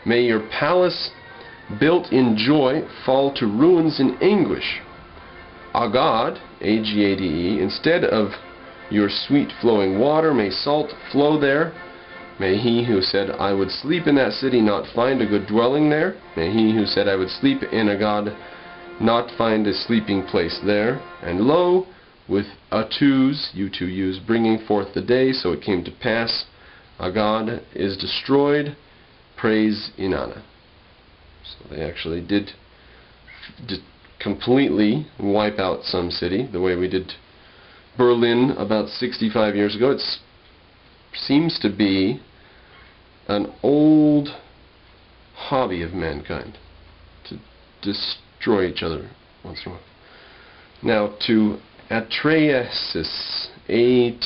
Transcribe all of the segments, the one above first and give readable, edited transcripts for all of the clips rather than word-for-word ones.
May your palace built in joy fall to ruins in anguish. Agad, A-G-A-D-E, instead of your sweet flowing water, may salt flow there. May he who said, I would sleep in that city, not find a good dwelling there. May he who said, I would sleep in Agad, not find a sleeping place there. And lo, with Atuz, U2Us, bringing forth the day, so it came to pass, Agad is destroyed, praise Inanna. So they actually did completely wipe out some city, the way we did Berlin about 65 years ago. It seems to be an old hobby of mankind to destroy each other once in a while. Now to Atrahasis, A-T-R-A-H-A-S-I-S.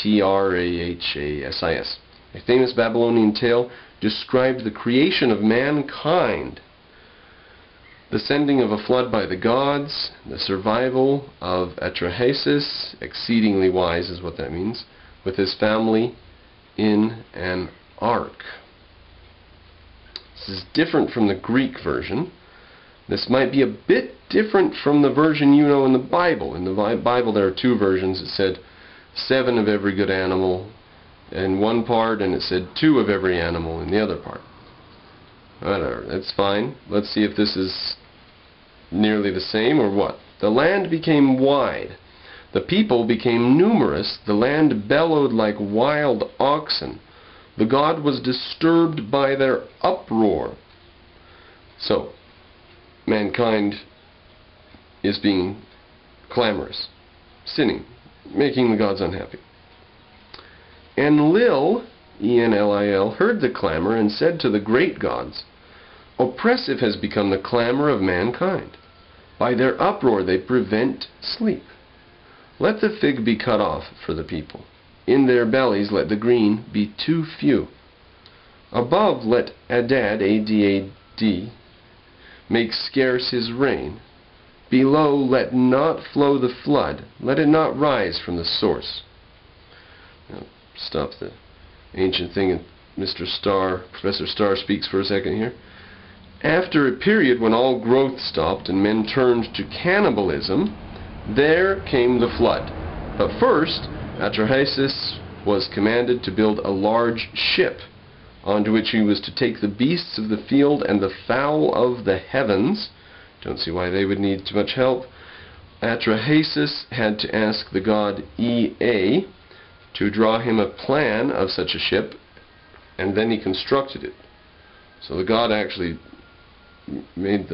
A famous Babylonian tale described the creation of mankind, the sending of a flood by the gods, the survival of Atrahasis, exceedingly wise is what that means, with his family in an ark. This is different from the Greek version. This might be a bit different from the version you know in the Bible. In the Bible there are two versions. It said 7 of every good animal in one part, and it said 2 of every animal in the other part. Whatever, that's fine. Let's see if this is nearly the same or what. The land became wide. The people became numerous. The land bellowed like wild oxen. The God was disturbed by their uproar. So, mankind is being clamorous, sinning, making the gods unhappy. Enlil, E-N-L-I-L, heard the clamor and said to the great gods, oppressive has become the clamor of mankind. By their uproar they prevent sleep. Let the fig be cut off for the people. In their bellies let the green be too few. Above let Adad, A-D-A-D, make scarce his rain. Below let not flow the flood. Let it not rise from the source. Now, stop the ancient thing and Professor Starr speaks for a second here. After a period when all growth stopped and men turned to cannibalism, there came the flood. But first, Atrahasis was commanded to build a large ship, onto which he was to take the beasts of the field and the fowl of the heavens. Don't see why they would need too much help. Atrahasis had to ask the god Ea to draw him a plan of such a ship, and then he constructed it. So the god actually made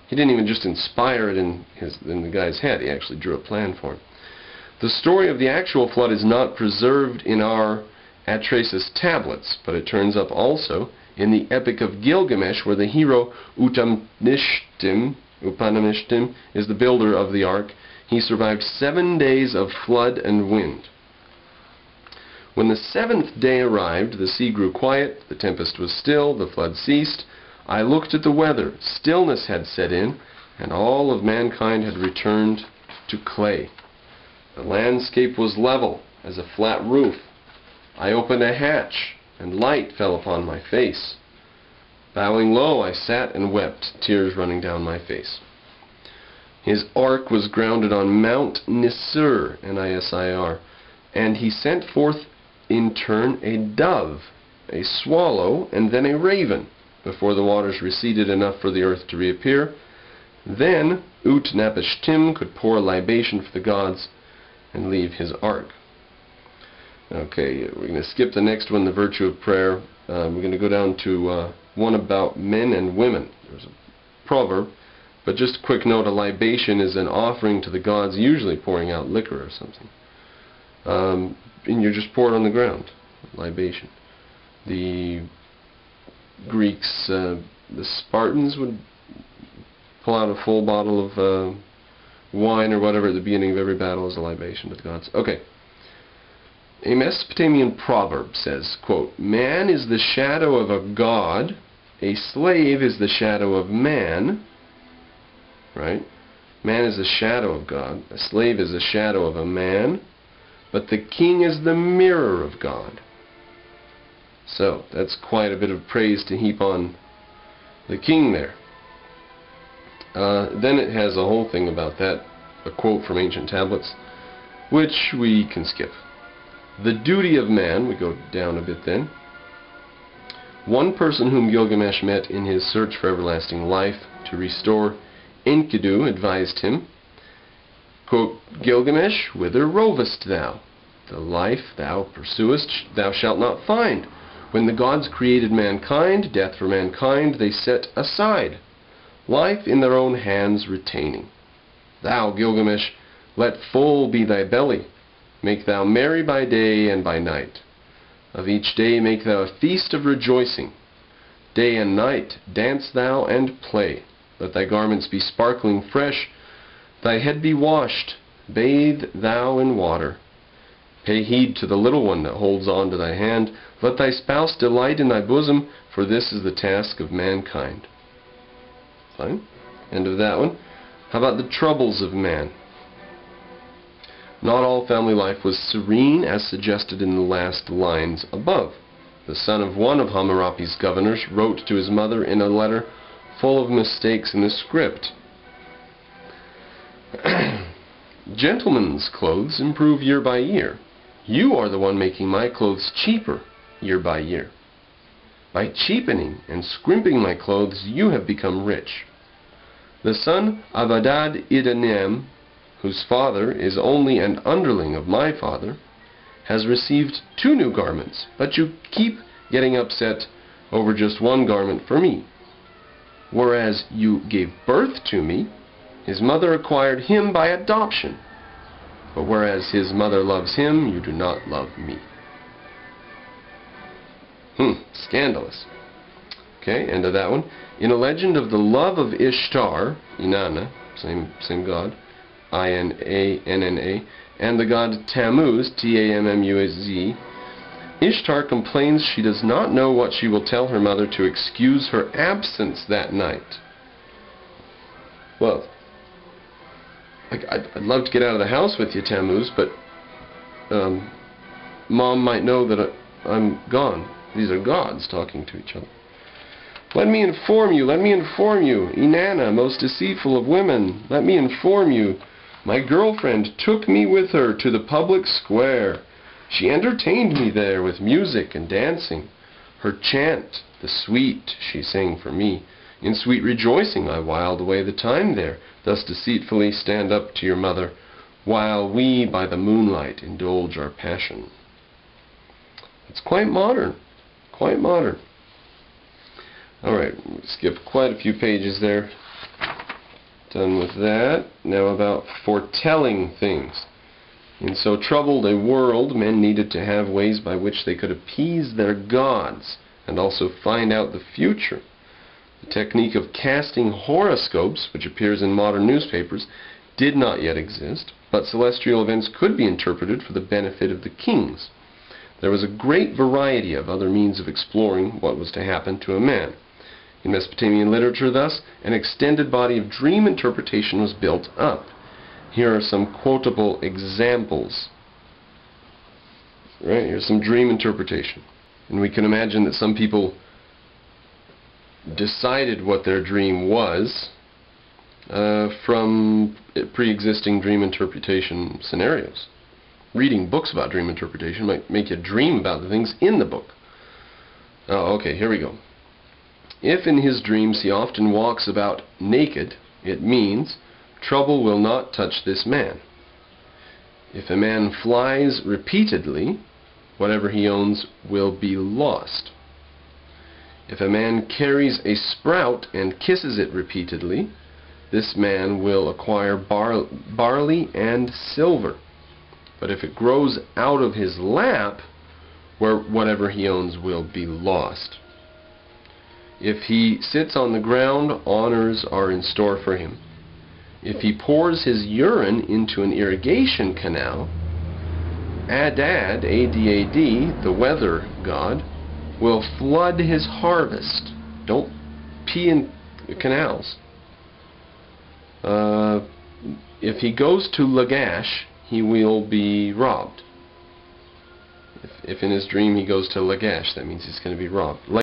he didn't even just inspire it in the guy's head, he actually drew a plan for him. The story of the actual flood is not preserved in our Atrahasis tablets, but it turns up also in the Epic of Gilgamesh, where the hero Upanishtim is the builder of the ark. He survived 7 days of flood and wind. When the 7th day arrived, the sea grew quiet, the tempest was still, the flood ceased. I looked at the weather. Stillness had set in, and all of mankind had returned to clay. The landscape was level as a flat roof. I opened a hatch, and light fell upon my face. Bowing low, I sat and wept, tears running down my face. His ark was grounded on Mount Nisir, N-I-S-I-R, and he sent forth in turn a dove, a swallow, and then a raven, before the waters receded enough for the earth to reappear. Then Utnapishtim could pour a libation for the gods and leave his ark. Okay, we're going to skip the next one, the virtue of prayer. We're going to go down to one about men and women. There's a proverb, but just a quick note, a libation is an offering to the gods, usually pouring out liquor or something. And you just pour it on the ground, libation. The Greeks, the Spartans would pull out a full bottle of wine or whatever at the beginning of every battle as a libation to the gods. Okay. A Mesopotamian proverb says, quote, man is the shadow of a god, a slave is the shadow of man, right? Man is the shadow of God, a slave is the shadow of a man, but the king is the mirror of God. So, that's quite a bit of praise to heap on the king there. Then it has a whole thing about that, a quote from ancient tablets, which we can skip. The duty of man, we go down a bit then. One person whom Gilgamesh met in his search for everlasting life to restore Enkidu advised him, quote, Gilgamesh, whither rovest thou? The life thou pursuest thou shalt not find. When the gods created mankind, death for mankind they set aside, life in their own hands retaining. Thou, Gilgamesh, let full be thy belly. Make thou merry by day and by night. Of each day make thou a feast of rejoicing. Day and night dance thou and play. Let thy garments be sparkling fresh. Thy head be washed. Bathe thou in water. Pay heed to the little one that holds on to thy hand. Let thy spouse delight in thy bosom, for this is the task of mankind. Fine. End of that one. How about the troubles of man? Not all family life was serene as suggested in the last lines above. The son of one of Hammurapi's governors wrote to his mother in a letter full of mistakes in the script. Gentlemen's clothes improve year by year. You are the one making my clothes cheaper year by year. By cheapening and scrimping my clothes, you have become rich. The son of Adad Idanem, whose father is only an underling of my father, has received 2 new garments, but you keep getting upset over just one garment for me. Whereas you gave birth to me, his mother acquired him by adoption. But whereas his mother loves him, you do not love me. Scandalous. Okay, end of that one. In a legend of the love of Ishtar, Inanna, same god, I-N-A-N-N-A, and the god Tammuz, T-A-M-M-U-Z, Ishtar complains she does not know what she will tell her mother to excuse her absence that night. Well, I'd love to get out of the house with you, Tammuz, but Mom might know that I'm gone. These are gods talking to each other. Let me inform you, Inanna, most deceitful of women, let me inform you, my girlfriend took me with her to the public square. She entertained me there with music and dancing. Her chant, the sweet, she sang for me. In sweet rejoicing I whiled away the time there, thus deceitfully stand up to your mother, while we by the moonlight indulge our passion. It's quite modern, quite modern. Alright, skip quite a few pages there. Done with that. Now about foretelling things. In so troubled a world, men needed to have ways by which they could appease their gods and also find out the future. The technique of casting horoscopes, which appears in modern newspapers, did not yet exist, but celestial events could be interpreted for the benefit of the kings. There was a great variety of other means of exploring what was to happen to a man. In Mesopotamian literature, thus, an extended body of dream interpretation was built up. Here are some quotable examples. Right, here's some dream interpretation. And we can imagine that some people decided what their dream was from pre-existing dream interpretation scenarios. Reading books about dream interpretation might make you dream about the things in the book. Oh, okay, here we go. If in his dreams he often walks about naked, it means trouble will not touch this man. If a man flies repeatedly, whatever he owns will be lost. If a man carries a sprout and kisses it repeatedly, this man will acquire barley and silver. But if it grows out of his lap, whatever he owns will be lost. If he sits on the ground, honors are in store for him. If he pours his urine into an irrigation canal, Adad, A-D-A-D, the weather god, will flood his harvest. Don't pee in canals. If he goes to Lagash, he will be robbed. If in his dream he goes to Lagash, that means he's going to be robbed.